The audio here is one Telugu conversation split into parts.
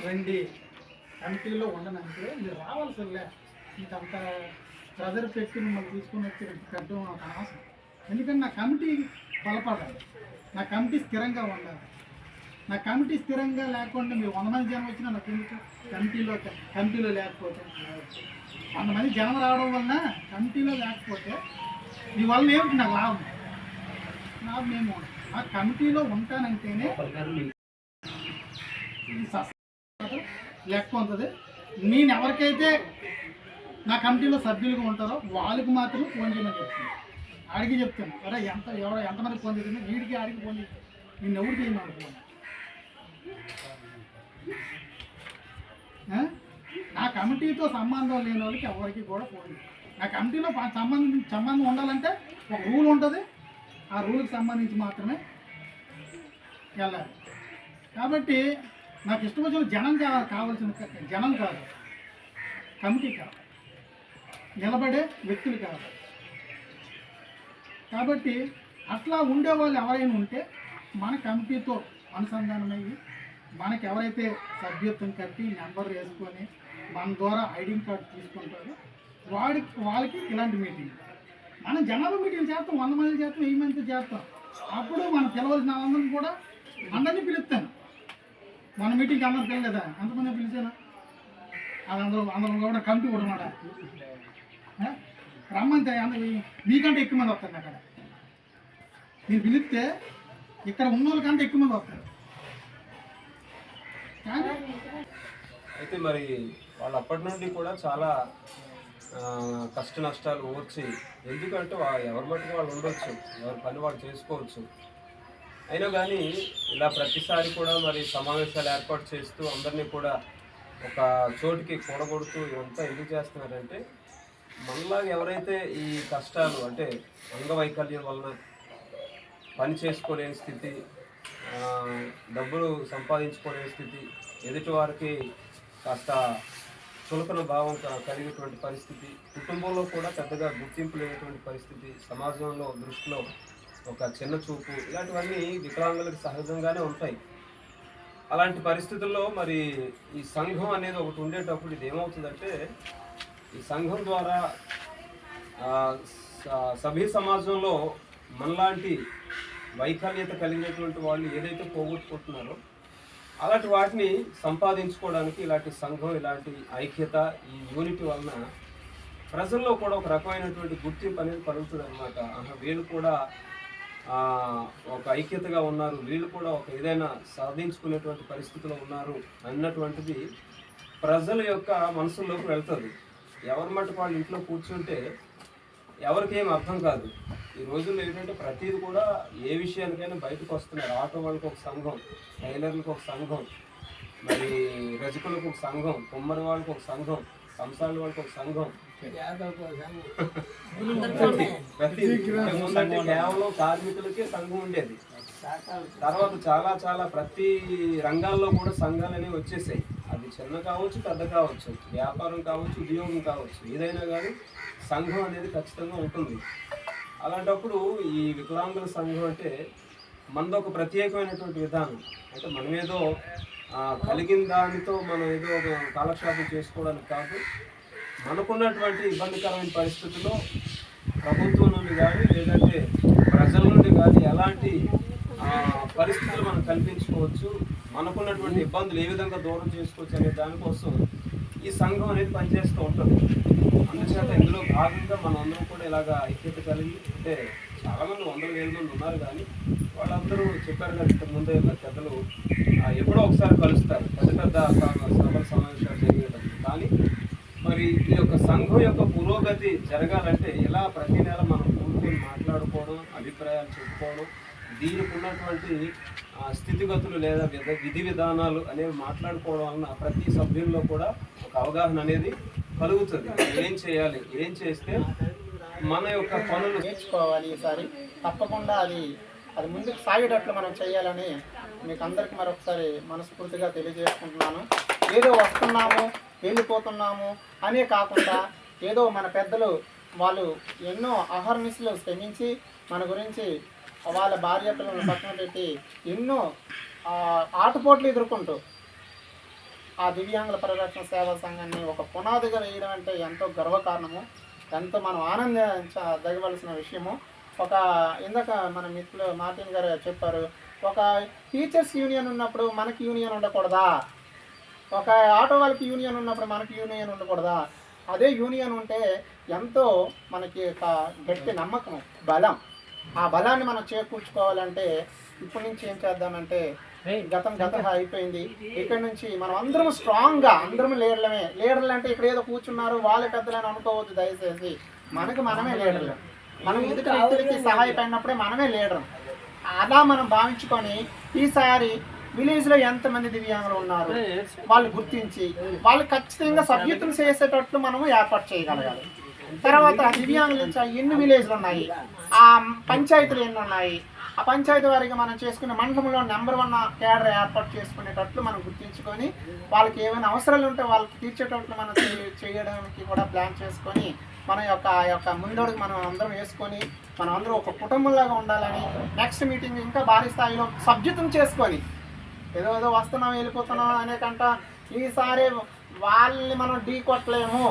రండి కమిటీలో ఉండనంటే మీరు రావాల్సిందే. మీకు అంత ప్రెజర్ పెట్టి మిమ్మల్ని తీసుకుని వచ్చి పెట్టడం నాకు అనవసరం. ఎందుకంటే నా కమిటీ బలపడాలి, నా కమిటీ స్థిరంగా ఉండాలి. నా కమిటీ స్థిరంగా లేకుండా మీరు 100 మంది జనం వచ్చినా నాకు ఎందుకు కమిటీలో లేకపోతే 100 మంది జనం రావడం వలన కమిటీలో లేకపోతే మీ వలన ఏమిటి నాకు లాభం? లాభం ఏమో ఆ కమిటీలో ఉంటానంటేనే లెక్క ఉంటుంది. నేను ఎవరికైతే నా కమిటీలో సభ్యులుగా ఉంటారో వాళ్ళకి మాత్రం ఫోన్ చేయమని చెప్తాను, అడిగి చెప్తాను. అరే ఎంతమంది ఫోన్ చేస్తుంది, వీడికి ఆడికి ఫోన్ చేస్తాను, నేను ఎవరు చేయను అనుకోను. నా కమిటీతో సంబంధం లేని వాళ్ళకి ఎవరికి కూడా ఫోన్ చేయాలి. నా కమిటీలో సంబంధం ఉండాలంటే ఒక రూల్ ఉంటుంది, ఆ రూల్కి సంబంధించి మాత్రమే వెళ్ళాలి. కాబట్టి నాకు ఇష్టం వచ్చిన జనం కావాల్సిన జనం కాదు, కమిటీ కాదు, నిలబడే వ్యక్తులు కాదు. కాబట్టి అట్లా ఉండేవాళ్ళు ఎవరైనా ఉంటే మన కమిటీతో అనుసంధానమయ్యి మనకి ఎవరైతే సభ్యత్వం కట్టి నెంబర్ వేసుకొని మన ద్వారా ఐడెంటి కార్డు తీసుకుంటారో వాళ్ళకి ఇలాంటి మీటింగ్, మనం జనాభా మీటింగ్ చేస్తాం, 100 మంది చేస్తాం, 1000 మంది చేస్తాం. అప్పుడు మనం పిలవలసిన వాళ్ళందరినీ కూడా అందరినీ పిలుస్తాను. మన మీటింగ్కి అందరూ పిలలేదా? ఎంతమంది పిలిచాను? అది అందరూ కూడా కమిటీ కూడా మాట రమ్మంతే. మీకంటే ఎక్కువ మంది వస్తారు. అక్కడ మీరు పిలిస్తే ఇక్కడ ఉన్న వాళ్ళకంటే ఎక్కువ మంది వస్తారు. కానీ అయితే మరి వాళ్ళు అప్పటి నుండి కూడా చాలా కష్ట నష్టాలు ఓర్చి, ఎందుకంటే ఎవరి మట్టుకు వాళ్ళు ఉండొచ్చు, ఎవరి పని వాళ్ళు చేసుకోవచ్చు. అయినా కానీ ఇలా ప్రతిసారి కూడా మరి సమావేశాలు ఏర్పాటు చేస్తూ అందరినీ కూడా ఒక చోటికి కూడగొడుతూ ఇవంతా ఎందుకు చేస్తున్నారంటే, మనలాగా ఎవరైతే ఈ కష్టాలు అంటే అంగవైకల్యం వలన పని చేసుకోలేని స్థితి, డబ్బులు సంపాదించుకోలేని స్థితి, ఎదుటి వారికి కాస్త చులకన భావం కలిగేటువంటి పరిస్థితి, కుటుంబంలో కూడా పెద్దగా గుర్తింపు లేనటువంటి పరిస్థితి, సమాజంలో దృష్టిలో ఒక చిన్న చూపు, ఇలాంటివన్నీ వికలాంగులకు సహజంగానే ఉంటాయి. అలాంటి పరిస్థితుల్లో మరి ఈ సంఘం అనేది ఒకటి ఉండేటప్పుడు ఇది ఏమవుతుందంటే, ఈ సంఘం ద్వారా సభ్య సమాజంలో మనలాంటి వైకల్యత కలిగినటువంటి వాళ్ళు ఏదైతే పోగొట్టుకుంటున్నారో అలాంటి వాటిని సంపాదించుకోవడానికి ఇలాంటి సంఘం, ఇలాంటి ఐక్యత, ఈ యూనిటీ వలన ప్రజల్లో కూడా ఒక రకమైనటువంటి గుర్తింపు అనేది కలుగుతుంది అన్నమాట. వీళ్ళు కూడా ఒక ఐక్యతగా ఉన్నారు, వీళ్ళు కూడా ఒక ఏదైనా సాధించుకునేటువంటి పరిస్థితిలో ఉన్నారు అన్నటువంటిది ప్రజల యొక్క మనసుల్లోకి వెళ్తుంది. ఎవరి మటుకు వాళ్ళు ఇంట్లో కూర్చుంటే ఎవరికేం అర్థం కాదు. ఈ రోజుల్లో ఏంటంటే ప్రతిదీ కూడా ఏ విషయానికైనా బయటకు వస్తున్నారు. ఆటో వాళ్ళకి ఒక సంఘం, టైలర్లకు ఒక సంఘం, మరి రజకులకు ఒక సంఘం, కుమ్మరి వాళ్ళకి ఒక సంఘం, కంసాల వాళ్ళకి ఒక సంఘం, ముందంటే కేవలం కార్మికులకే సంఘం ఉండేది. తర్వాత చాలా చాలా ప్రతి రంగాల్లో కూడా సంఘాలు అనేవి వచ్చేసాయి. అది చిన్న కావచ్చు, పెద్ద కావచ్చు, వ్యాపారం కావచ్చు, ఉద్యోగం కావచ్చు, ఏదైనా కానీ సంఘం అనేది ఖచ్చితంగా ఉంటుంది. అలాంటప్పుడు ఈ వికలాంగుల సంఘం అంటే మనదొక ప్రత్యేకమైనటువంటి విధానం. అంటే మనమేదో కలిగిన దానితో మనం ఏదో ఒక కాలక్షేపం చేసుకోవడానికి కాదు, మనకున్నటువంటి ఇబ్బందికరమైన పరిస్థితుల్లో ప్రభుత్వం నుండి కానీ లేదంటే ప్రజల నుండి కానీ ఎలాంటి పరిస్థితులు మనం కల్పించుకోవచ్చు, మనకున్నటువంటి ఇబ్బందులు ఏ విధంగా దూరం చేసుకోవచ్చు అనే దానికోసం ఈ సంఘం అనేది పనిచేస్తూ ఉంటుంది. అందుచేత ఇందులో భాగంగా మనం అందరం కూడా ఇలాగ ఐక్యత కలిగి, అంటే చాలామంది 100,000 మంది ఉన్నారు, కానీ వాళ్ళందరూ చెప్పారు కదా ఇంతకుముందే పెద్దలు ఎప్పుడో ఒకసారి కలుస్తారు పెద్ద పెద్ద సభల సమావేశాలు జరిగేటప్పుడు. కానీ మరి ఈ యొక్క సంఘం యొక్క పురోగతి జరగాలంటే ఇలా ప్రతి నెల మనం కూర్చొని మాట్లాడుకోవడం, అభిప్రాయాలు చెప్పుకోవడం, దీనికి ఉన్నటువంటి స్థితిగతులు లేదా విధి విధానాలు అనేవి మాట్లాడుకోవడం వలన ప్రతి సభ్యుల్లో కూడా ఒక అవగాహన అనేది కలుగుతుంది. ఏం చేయాలి, ఏం చేస్తే మన యొక్క పనులు నేర్చుకోవాలి. ఈసారి తప్పకుండా అది ముందుకు సాగేటట్లు మనం చేయాలని మీకు అందరికీ మరొకసారి మనస్ఫూర్తిగా తెలియజేసుకుంటున్నాను. ఏదో వస్తున్నాము వెళ్ళిపోతున్నాము అనే కాకుండా ఏదో మన పెద్దలు వాళ్ళు ఎన్నో అహర్నిశలు శ్రమించి మన గురించి వాళ్ళ భార్యలను పక్కన పెట్టి ఎన్నో ఆటుపోట్లు ఎదుర్కొంటూ ఆ దివ్యాంగుల పరిరక్షణ సేవా సంఘాన్ని ఒక పునాదిగా వేయడం అంటే ఎంతో గర్వకారణము, ఎంతో మనం ఆనందించదగవలసిన విషయము. ఒక ఇందాక మన మిత్రులు మార్టిన్ గారు చెప్పారు, ఒక టీచర్స్ యూనియన్ ఉన్నప్పుడు మనకి యూనియన్ ఉండకూడదా, ఒక ఆటో వాళ్ళకి యూనియన్ ఉన్నప్పుడు మనకి యూనియన్ ఉండకూడదా? అదే యూనియన్ ఉంటే ఎంతో మనకి ఒక గట్టి నమ్మకం, బలం. ఆ బలాన్ని మనం చేకూర్చుకోవాలంటే ఇప్పటి నుంచి ఏం చేద్దామంటే గతం అయిపోయింది. ఇక్కడ నుంచి మనం అందరం స్ట్రాంగ్గా అందరం లీడర్లు అంటే ఇక్కడ ఏదో కూర్చున్నారు వాళ్ళే పెద్దలని అనుకోవద్దు దయచేసి. మనకి మనమే లీడర్లు. మనం ఎదుటి వ్యక్తులకి సహాయపడినప్పుడే మనమే లీడర్. అలా మనం భావించుకొని ఈసారి విలేజ్లో ఎంతమంది దివ్యాంగులు ఉన్నారు వాళ్ళు గుర్తించి వాళ్ళు ఖచ్చితంగా సభ్యత్వం చేసేటట్లు మనము ఏర్పాటు చేయగలగాలి. తర్వాత దివ్యాంగులు ఎన్ని విలేజ్లు ఉన్నాయి, ఆ పంచాయతీలు ఎన్ని ఉన్నాయి, ఆ పంచాయతీ వారికి మనం చేసుకునే మండలంలో నెంబర్ 1 క్యాడర్ ఏర్పాటు చేసుకునేటట్లు మనం గుర్తించుకొని వాళ్ళకి ఏమైనా అవసరాలు ఉంటే వాళ్ళకి తీర్చేటట్లు మనం చేయడానికి కూడా ప్లాన్ చేసుకొని మన యొక్క ముందడుగు మనం అందరం వేసుకొని మనం అందరం ఒక కుటుంబంలాగా ఉండాలని నెక్స్ట్ మీటింగ్ ఇంకా భారీ స్థాయిలో సభ్యత్వం చేసుకొని ఏదో వస్తున్నాం వెళ్ళిపోతున్నాం అనేకంట ఈసారి వాళ్ళని మనం ఢీ కొట్టలేము,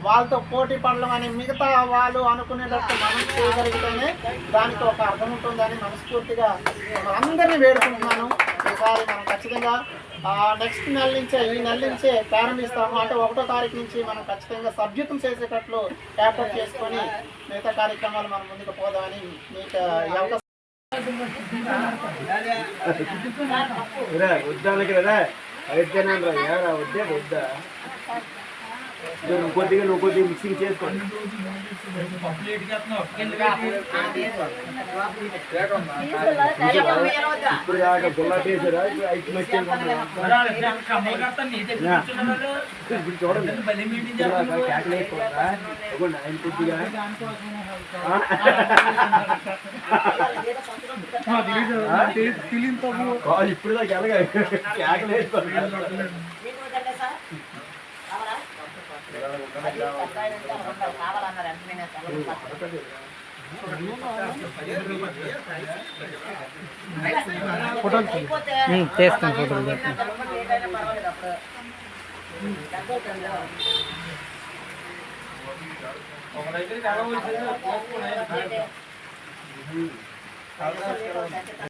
వాళ్ళతో పోటీ పడలేమని మిగతా వాళ్ళు అనుకునేటట్టు మనం చేయగలిగితేనే దానికి ఒక అర్థం ఉంటుందని మనస్ఫూర్తిగా అందరినీ వేడుకుంటున్నాను. ఈసారి మనం ఖచ్చితంగా నెక్స్ట్ నెల నుంచే ఈ నెల నుంచే ప్రారంభిస్తాము. అంటే 1వ తారీఖు నుంచి మనం ఖచ్చితంగా సభ్యత్వం చేసేటట్లు ఏర్పాటు చేసుకొని మిగతా కార్యక్రమాలు మనం ముందుకు పోదామని మీకు ఈ అవకాశం. కొద్దిగా మిక్సింగ్ చేసుకోండి. ఇప్పుడు దాకా గుల్లాట వేసారా, ఐదు మధ్య చూడండి కేకలు వేసుకోరా ఆయన కొద్దిగా ఇప్పుడు దాకా ఎలాగ కేకలు వేసుకోండి. చేస్తాను ఫోటోలు. ఒక దగ్గరికి